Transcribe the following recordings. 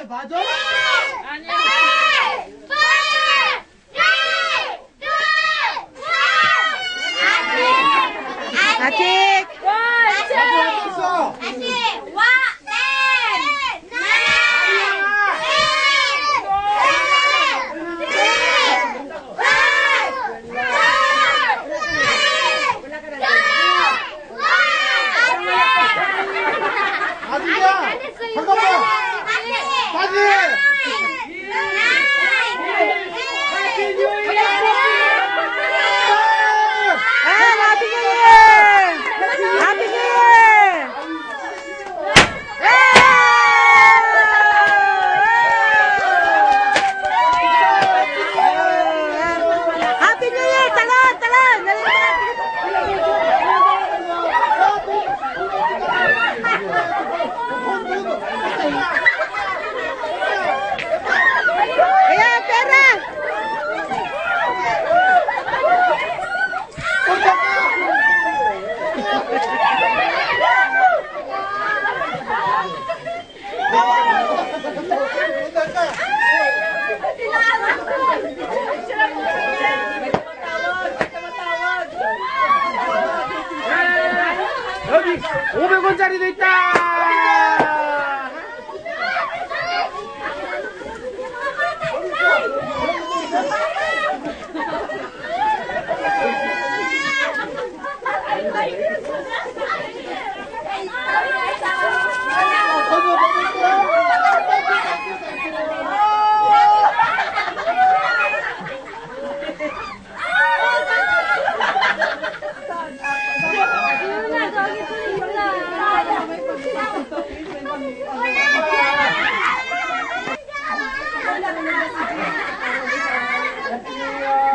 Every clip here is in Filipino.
맞아? 아니야. 아직. 아직이야. 잠깐만. 빠지. 여기 500원짜리도 있다.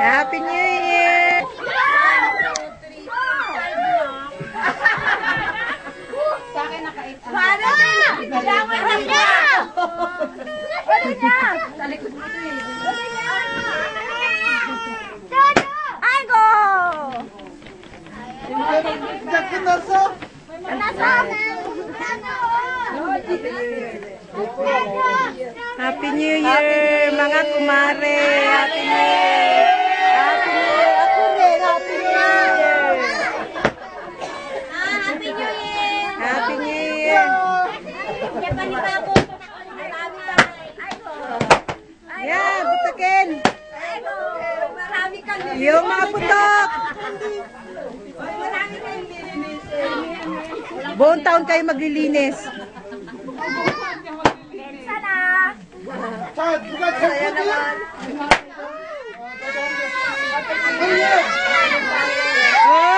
Happy New Year! Sa akin naka-8. Para! Kailangan na niya! Ano niya? Sa likod mo ito eh. Ano niya? Dodo! Ay, go! 진짜 끝났어? Happy New Year, mga kumare! Happy New Year! Happy New Year! Ako rin, Happy New Year! Happy New Year! Happy New Year! Yan pa ni Babo. Marami ka. Ay, go! Yeah, butakin! Ay, go! Marami kang Yung mga putok! Marami kang nililinis. Buong taon kayo maglilinis. Sana! 자, 누가 쳤거든? Oh!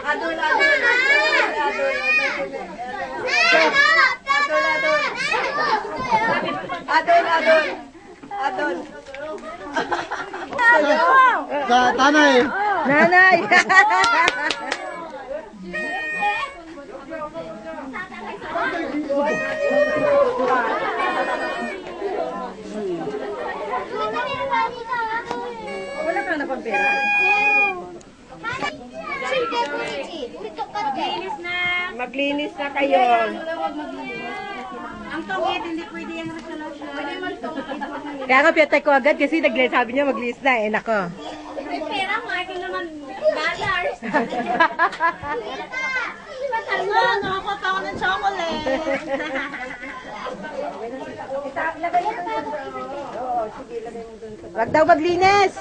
Adol, adol. Adol, adol. Adol. 자, 나나이. Nanay! Wala ka na pang pera? Maglinis na. Maglinis na kayo. Ang tungit, hindi pwede yung resolution. Pwede man tungit. Kaya nga piyatay ko agad kasi sabi niya maglinis na. Eh, nako. May pera mo, akin naman dollars. Ano, nakakota ko ng chocolate. Wag daw maglinis.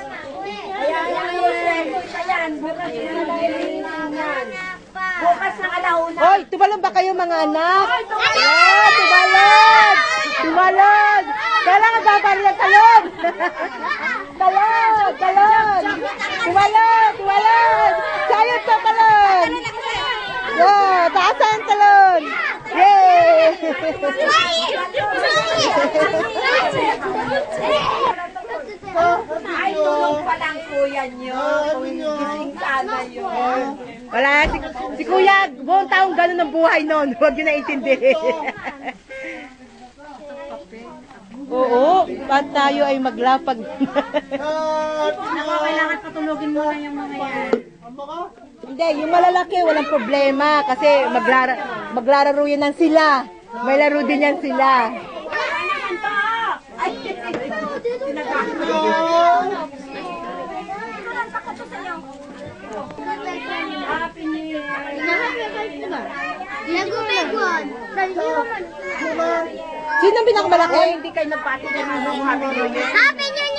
Bukas ng alauna. Hoy, tumalon ba kayo mga anak? Oh, tumalon! Tumalon! Kailangan babari ng talon! Talon! Talon! Tumalon! Tumalon! Sayot sa talon! Yeah, taas ang talon! Yay! Ay, tulong pa lang kuya nyo. Gising sana yun. Wala, si Kuya, buong taong gano'n ang buhay noon. Huwag nyo naiintindihin. Oo, ba't tayo ay maglapag? Kailangan patulogin mo na yung mga yan. Ano ka? Hindi, yung malalaki, walang problema. Kasi maglalaro yan ng sila. May laro din yan sila. Sino ang pinakamalaki? Hindi kayo nagpati na ng Happy New Year. Happy New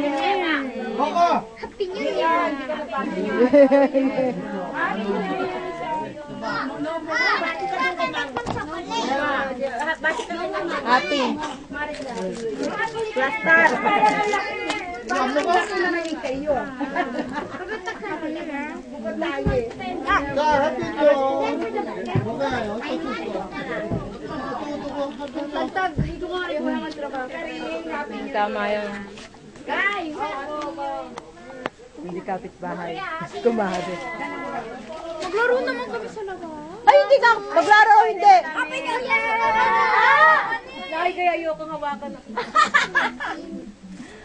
Year! Baka. Happy New Year! Happy. Plaster. 자, 하필요. 뭐가요? Tama yun. Hindi kapitbahay. Kumahari. Maglaro naman kami sa labas. Ay, hindi ka. Maglaro, hindi. Happy New Year! Ay, kaya ayoko hawakan.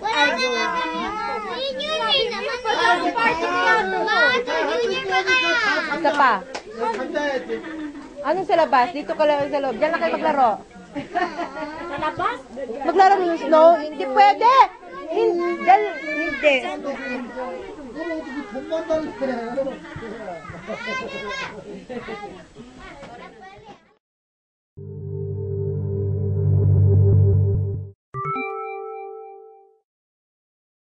Wala na nga kami. Happy New Year naman. Party pa. Happy New Year pa kaya. Isa pa. 간다야지. Anong sa labas? Dito ka lang sa loob. Diyan na kayo maglaro. Sa labas? Maglaro ng snow? Hindi pwede. Hindi. Hindi. 돈 만달래.